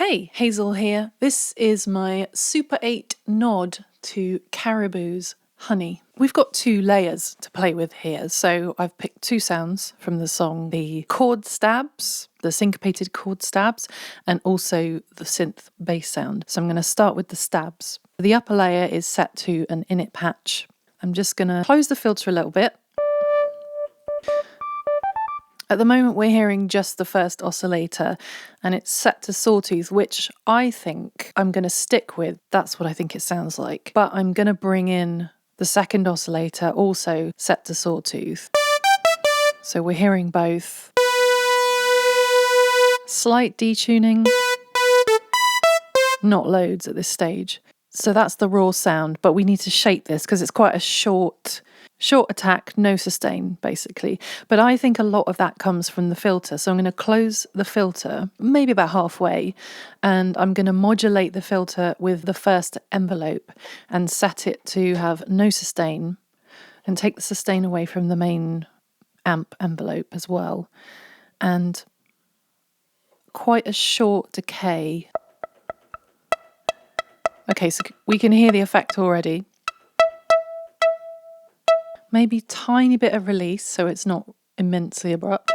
Hey, Hazel here. This is my Super 8 nod to Caribou's Honey. We've got two layers to play with here, so I've picked two sounds from the song, the chord stabs, the syncopated chord stabs, and also the synth bass sound. So I'm going to start with the stabs. The upper layer is set to an init patch. I'm just going to close the filter a little bit. At the moment we're hearing just the first oscillator and it's set to sawtooth, which I think I'm going to stick with. That's what I think it sounds like. But I'm going to bring in the second oscillator also set to sawtooth. So we're hearing both. Slight detuning. Not loads at this stage. So that's the raw sound, but we need to shape this because it's quite a short attack, no sustain, basically. But I think a lot of that comes from the filter. So I'm going to close the filter, maybe about halfway, and I'm going to modulate the filter with the first envelope and set it to have no sustain and take the sustain away from the main amp envelope as well. And quite a short decay. Okay, so we can hear the effect already. Maybe tiny bit of release so it's not immensely abrupt.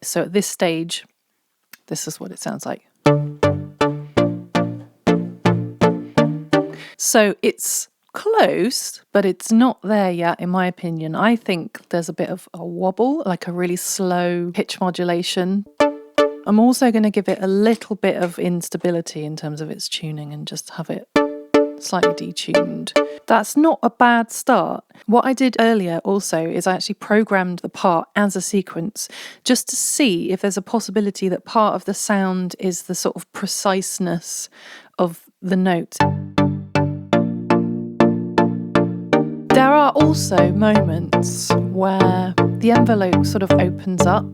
So at this stage, this is what it sounds like. So it's close, but it's not there yet, in my opinion. I think there's a bit of a wobble, like a really slow pitch modulation. I'm also going to give it a little bit of instability in terms of its tuning and just have it slightly detuned. That's not a bad start. What I did earlier also is I actually programmed the part as a sequence just to see if there's a possibility that part of the sound is the sort of preciseness of the note. There are also moments where the envelope sort of opens up.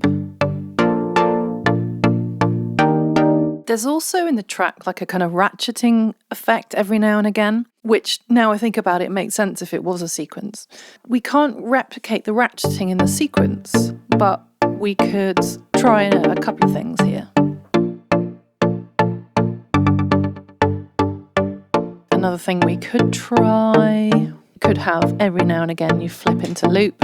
There's also in the track like a kind of ratcheting effect every now and again, which now I think about it makes sense if it was a sequence. We can't replicate the ratcheting in the sequence, but we could try a couple of things here. Another thing we could try, could have every now and again you flip into loop.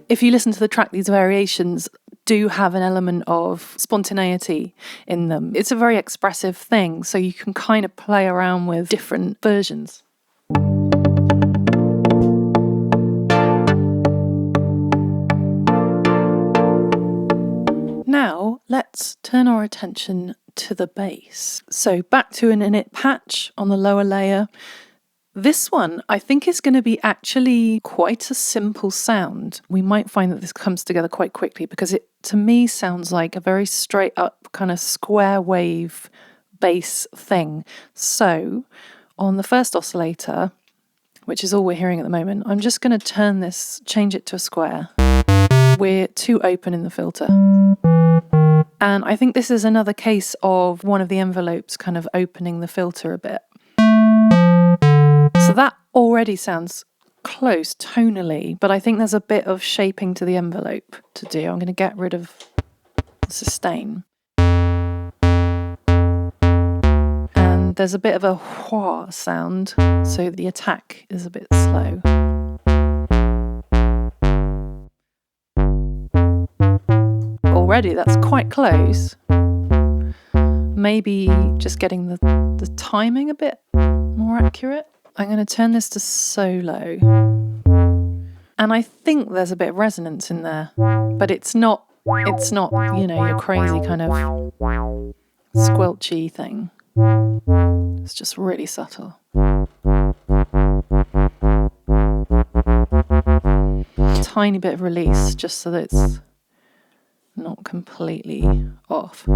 If you listen to the track, these variations do have an element of spontaneity in them. It's a very expressive thing, so you can kind of play around with different versions. Now, let's turn our attention to the bass. So back to an init patch on the lower layer. This one, I think, is going to be actually quite a simple sound. We might find that this comes together quite quickly because it, to me, sounds like a very straight up kind of square wave bass thing. So on the first oscillator, which is all we're hearing at the moment, I'm just going to change it to a square. We're too open in the filter. And I think this is another case of one of the envelopes kind of opening the filter a bit. So that already sounds close tonally, but I think there's a bit of shaping to the envelope to do. I'm going to get rid of the sustain. And there's a bit of a wah sound, so the attack is a bit slow. Already that's quite close. Maybe just getting the timing a bit more accurate. I'm going to turn this to solo. And I think there's a bit of resonance in there, but it's not, you know, your crazy kind of squelchy thing. It's just really subtle. Tiny bit of release just so that it's not completely off.